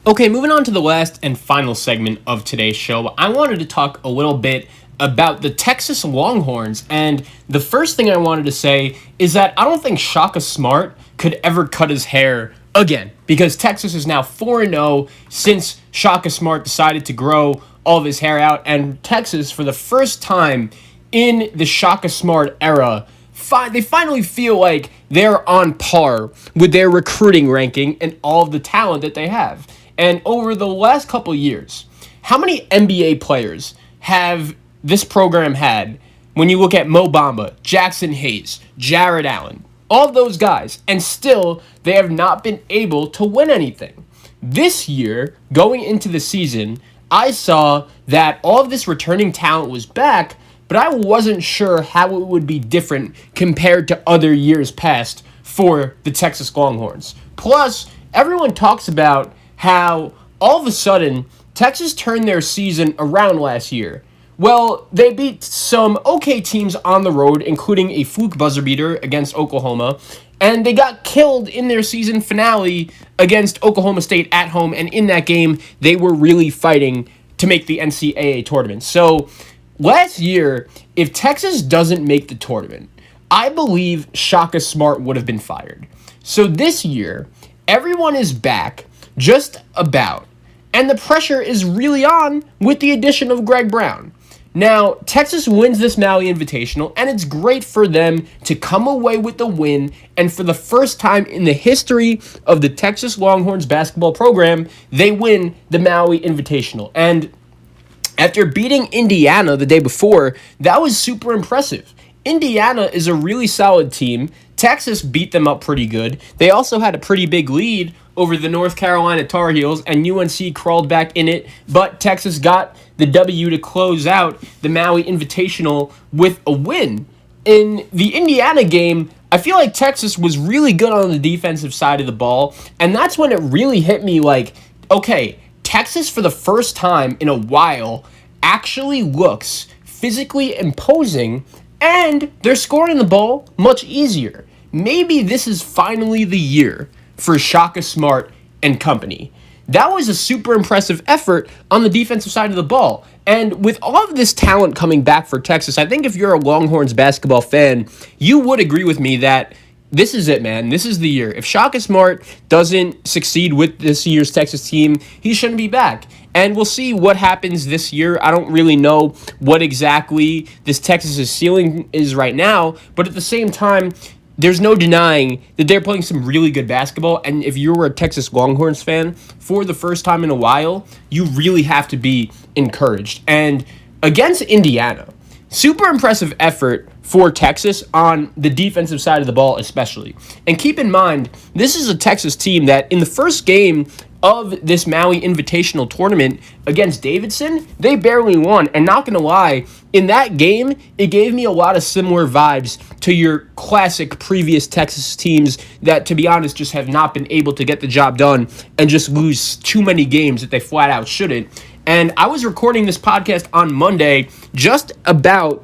Okay, moving on to the last and final segment of today's show, I wanted to talk a little bit about the Texas Longhorns. And the first thing I wanted to say is that I don't think Shaka Smart could ever cut his hair again, because Texas is now 4-0 since Shaka Smart decided to grow all of his hair out. And Texas, for the first time in the Shaka Smart era, they finally feel like they're on par with their recruiting ranking and all of the talent that they have. And over the last couple years, how many NBA players have this program had when you look at Mo Bamba, Jackson Hayes, Jared Allen, all of those guys, and still they have not been able to win anything? This year, going into the season, I saw that all of this returning talent was back, but I wasn't sure how it would be different compared to other years past for the Texas Longhorns. Plus, everyone talks about how all of a sudden Texas turned their season around last year. Well, they beat some okay teams on the road, including a fluke buzzer beater against Oklahoma, and they got killed in their season finale against Oklahoma State at home, and in that game, they were really fighting to make the NCAA tournament. So, last year, if Texas doesn't make the tournament, I believe Shaka Smart would have been fired. So this year, everyone is back, just about, and the pressure is really on with the addition of Greg Brown. Now, Texas wins this Maui Invitational, and it's great for them to come away with the win, and for the first time in the history of the Texas Longhorns basketball program, they win the Maui Invitational. And after beating Indiana the day before, that was super impressive. Indiana is a really solid team. Texas beat them up pretty good. They also had a pretty big lead over the North Carolina Tar Heels, and UNC crawled back in it, but Texas got the W to close out the Maui Invitational with a win. In the Indiana game, I feel like Texas was really good on the defensive side of the ball, and that's when it really hit me like, okay, Texas for the first time in a while actually looks physically imposing, and they're scoring the ball much easier. Maybe this is finally the year for Shaka Smart and company. That was a super impressive effort on the defensive side of the ball. And with all of this talent coming back for Texas, I think if you're a Longhorns basketball fan, you would agree with me that this is it, man. This is the year. If Shaka Smart doesn't succeed with this year's Texas team, he shouldn't be back. And we'll see what happens this year. I don't really know what exactly this Texas' ceiling is right now, but at the same time, there's no denying that they're playing some really good basketball, and if you're a Texas Longhorns fan, for the first time in a while, you really have to be encouraged. And against Indiana, super impressive effort for Texas on the defensive side of the ball especially. And keep in mind, this is a Texas team that in the first game of this Maui Invitational tournament against Davidson, they barely won. And not gonna lie, in that game, it gave me a lot of similar vibes to your classic previous Texas teams that, to be honest, just have not been able to get the job done and just lose too many games that they flat out shouldn't. And I was recording this podcast on Monday just about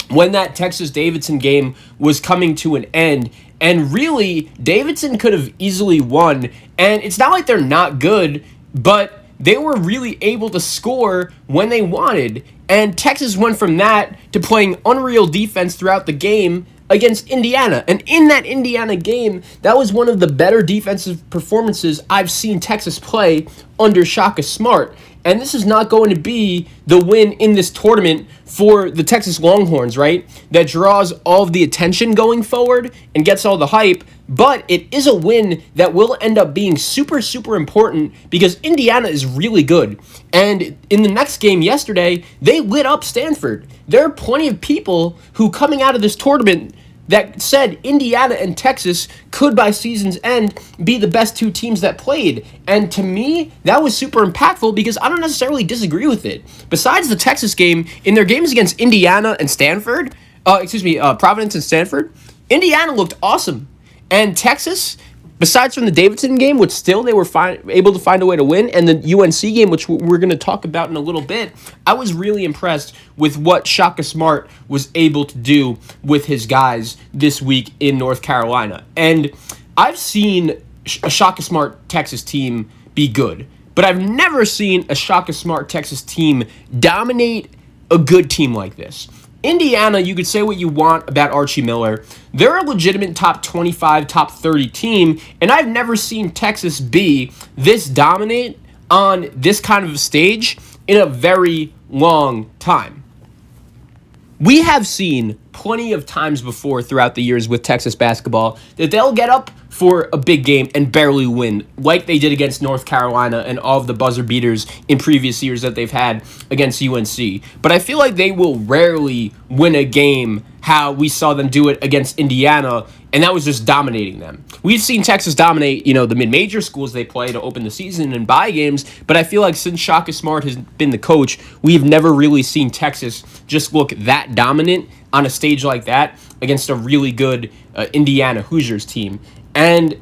when that Texas-Davidson game was coming to an end. And really, Davidson could have easily won. And it's not like they're not good, but they were really able to score when they wanted. And Texas went from that to playing unreal defense throughout the game against Indiana. And in that Indiana game, that was one of the better defensive performances I've seen Texas play under Shaka Smart. And this is not going to be the win in this tournament for the Texas Longhorns, right? That draws all of the attention going forward and gets all the hype. But it is a win that will end up being super, super important because Indiana is really good. And in the next game yesterday, they lit up Stanford. There are plenty of people who coming out of this tournament that said Indiana and Texas could, by season's end, be the best two teams that played. And to me, that was super impactful because I don't necessarily disagree with it. Besides the Texas game, in their games against Indiana and Stanford, Providence and Stanford, Indiana looked awesome. And Texas, besides from the Davidson game, which still they were able to find a way to win, and the UNC game, which we're going to talk about in a little bit, I was really impressed with what Shaka Smart was able to do with his guys this week in North Carolina. And I've seen a Shaka Smart Texas team be good, but I've never seen a Shaka Smart Texas team dominate a good team like this. Indiana, you could say what you want about Archie Miller. They're a legitimate top 25, top 30 team, and I've never seen Texas be this dominant on this kind of a stage in a very long time. We have seen plenty of times before throughout the years with Texas basketball that they'll get up for a big game and barely win, like they did against North Carolina and all of the buzzer beaters in previous years that they've had against UNC. But I feel like they will rarely win a game how we saw them do it against Indiana, and that was just dominating them. We've seen Texas dominate, the mid-major schools they play to open the season and buy games, but I feel like since Shaka Smart has been the coach, we've never really seen Texas just look that dominant on a stage like that against a really good Indiana Hoosiers team. And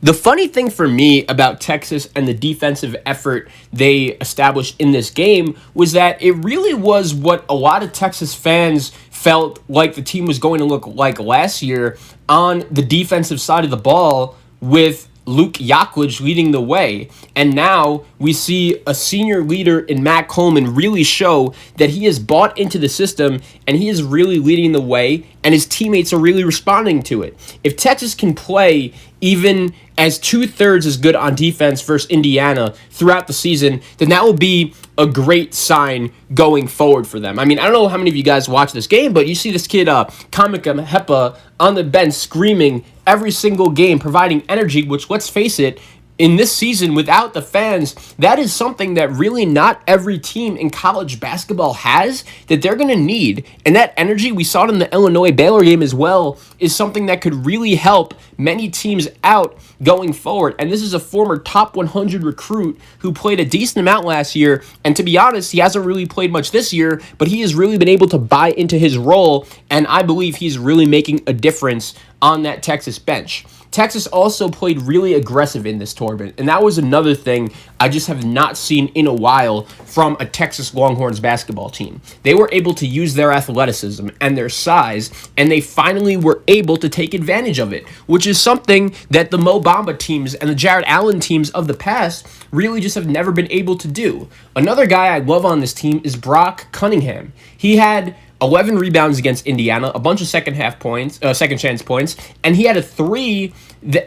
the funny thing for me about Texas and the defensive effort they established in this game was that it really was what a lot of Texas fans felt like the team was going to look like last year on the defensive side of the ball, with Luke Yaklich leading the way. And now we see a senior leader in Matt Coleman really show that he has bought into the system and he is really leading the way, and his teammates are really responding to it. If Texas can play even as 2/3 as good on defense versus Indiana throughout the season, then that will be a great sign going forward for them. I mean, I don't know how many of you guys watch this game, but you see this kid, Kamika Hepa, on the bench screaming every single game, providing energy, which, let's face it, in this season without the fans, that is something that really not every team in college basketball has, that they're going to need. And that energy, we saw it in the Illinois-Baylor game as well, is something that could really help many teams out going forward. And this is a former top 100 recruit who played a decent amount last year. And to be honest, he hasn't really played much this year, but he has really been able to buy into his role. And I believe he's really making a difference on that Texas bench. Texas also played really aggressive in this tournament, and that was another thing I just have not seen in a while from a Texas Longhorns basketball team. They were able to use their athleticism and their size, and they finally were able to take advantage of it, which is something that the Mo Bamba teams and the Jared Allen teams of the past really just have never been able to do. Another guy I love on this team is Brock Cunningham. He had 11 rebounds against Indiana, a bunch of second chance points, and he had a 3,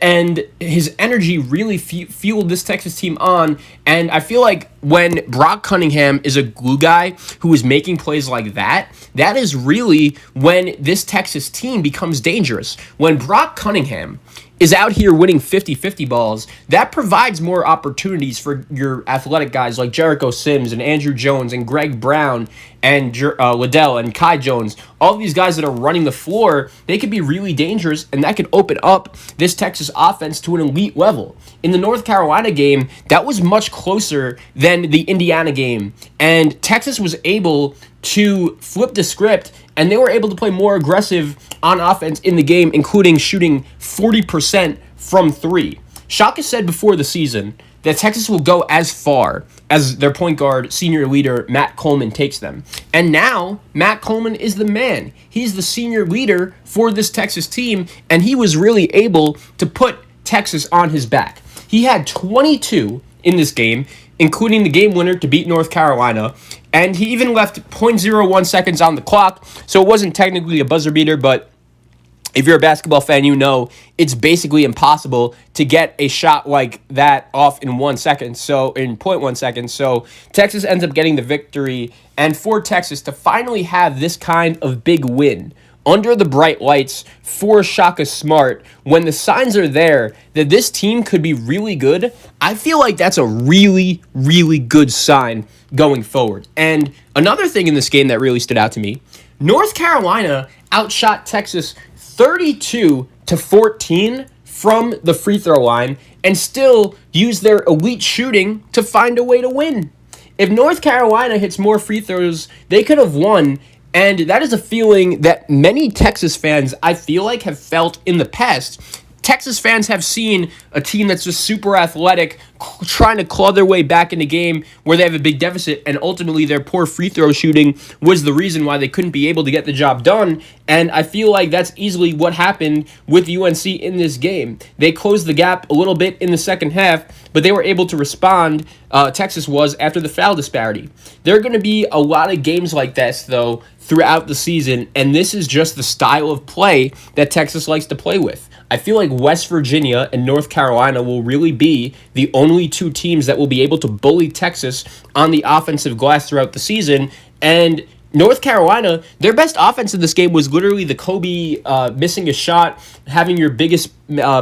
and his energy really fueled this Texas team on. And I feel like when Brock Cunningham is a glue guy who is making plays like that, that is really when this Texas team becomes dangerous. When Brock Cunningham is out here winning 50-50 balls, that provides more opportunities for your athletic guys like Jericho Sims and Andrew Jones and Greg Brown and Liddell and Kai Jones. All these guys that are running the floor, they could be really dangerous, and that could open up this Texas offense to an elite level. In the North Carolina game, that was much closer than the Indiana game, and Texas was able to flip the script, and they were able to play more aggressive on offense in the game, including shooting 40% from 3. Shaka said before the season that Texas will go as far as their point guard, senior leader, Matt Coleman, takes them. And now, Matt Coleman is the man. He's the senior leader for this Texas team, and he was really able to put Texas on his back. He had 22 in this game, including the game winner to beat North Carolina, and he even left 0.01 seconds on the clock, so it wasn't technically a buzzer beater, but if you're a basketball fan, you know it's basically impossible to get a shot like that off in 1 second, so in 0.1 seconds. So Texas ends up getting the victory, and for Texas to finally have this kind of big win under the bright lights for Shaka Smart, when the signs are there that this team could be really good, I feel like that's a really, really good sign going forward. And another thing in this game that really stood out to me, North Carolina outshot Texas 32-14 from the free throw line and still used their elite shooting to find a way to win. If North Carolina hits more free throws, they could have won. And that is a feeling that many Texas fans, I feel like, have felt in the past. Texas fans have seen a team that's just super athletic, trying to claw their way back in the game where they have a big deficit, and ultimately their poor free throw shooting was the reason why they couldn't be able to get the job done. And I feel like that's easily what happened with UNC in this game. They closed the gap a little bit in the second half, but they were able to respond, Texas was, after the foul disparity. There are going to be a lot of games like this, though, throughout the season, and this is just the style of play that Texas likes to play with. I feel like West Virginia and North Carolina will really be the only two teams that will be able to bully Texas on the offensive glass throughout the season. And North Carolina, their best offense in this game was literally the Kobe missing a shot, having your biggest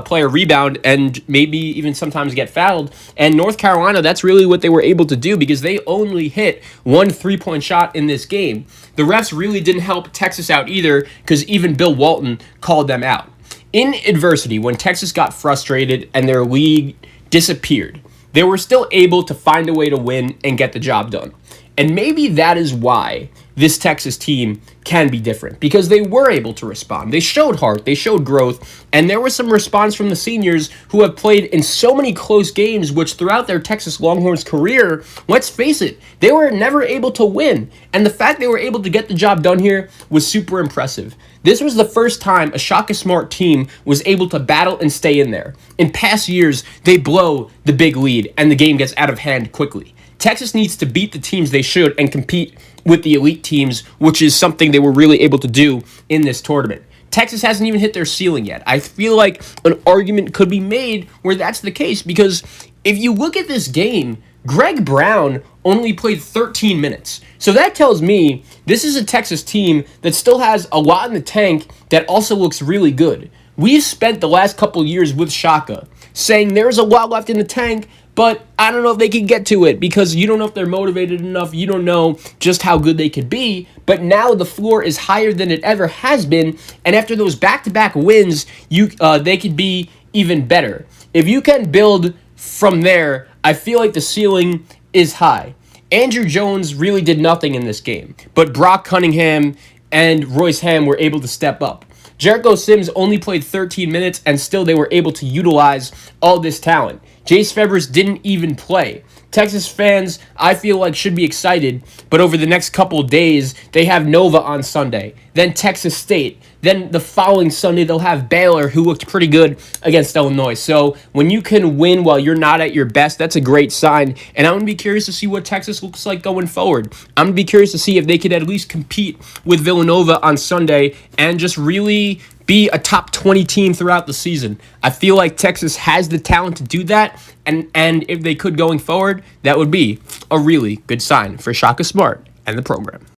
player rebound, and maybe even sometimes get fouled. And North Carolina, that's really what they were able to do because they only hit one three-point shot in this game. The refs really didn't help Texas out either because even Bill Walton called them out. In adversity, when Texas got frustrated and their league disappeared, they were still able to find a way to win and get the job done. And maybe that is why this Texas team can be different, because they were able to respond. They showed heart, they showed growth, and there was some response from the seniors who have played in so many close games, which throughout their Texas Longhorns career, let's face it, they were never able to win. And the fact they were able to get the job done here was super impressive. This was the first time a Shaka Smart team was able to battle and stay in there. In past years, they blow the big lead and the game gets out of hand quickly. Texas needs to beat the teams they should and compete with the elite teams, which is something they were really able to do in this tournament. Texas hasn't even hit their ceiling yet. I feel like an argument could be made where that's the case, because if you look at this game, Greg Brown only played 13 minutes. So that tells me this is a Texas team that still has a lot in the tank that also looks really good. We've spent the last couple years with Shaka saying there's a lot left in the tank, but I don't know if they can get to it because you don't know if they're motivated enough. You don't know just how good they could be. But now the floor is higher than it ever has been. And after those back-to-back wins, they could be even better. If you can build from there, I feel like the ceiling is high. Andrew Jones really did nothing in this game, but Brock Cunningham and Royce Ham were able to step up. Jericho Sims only played 13 minutes, and still they were able to utilize all this talent. Jace Fevers didn't even play. Texas fans, I feel like, should be excited, but over the next couple of days, they have Nova on Sunday, then Texas State, then the following Sunday, they'll have Baylor, who looked pretty good against Illinois. So when you can win while you're not at your best, that's a great sign, and I'm going to be curious to see what Texas looks like going forward. I'm going to be curious to see if they could at least compete with Villanova on Sunday and just really be a top 20 team throughout the season. I feel like Texas has the talent to do that, and if they could going forward, that would be a really good sign for Shaka Smart and the program.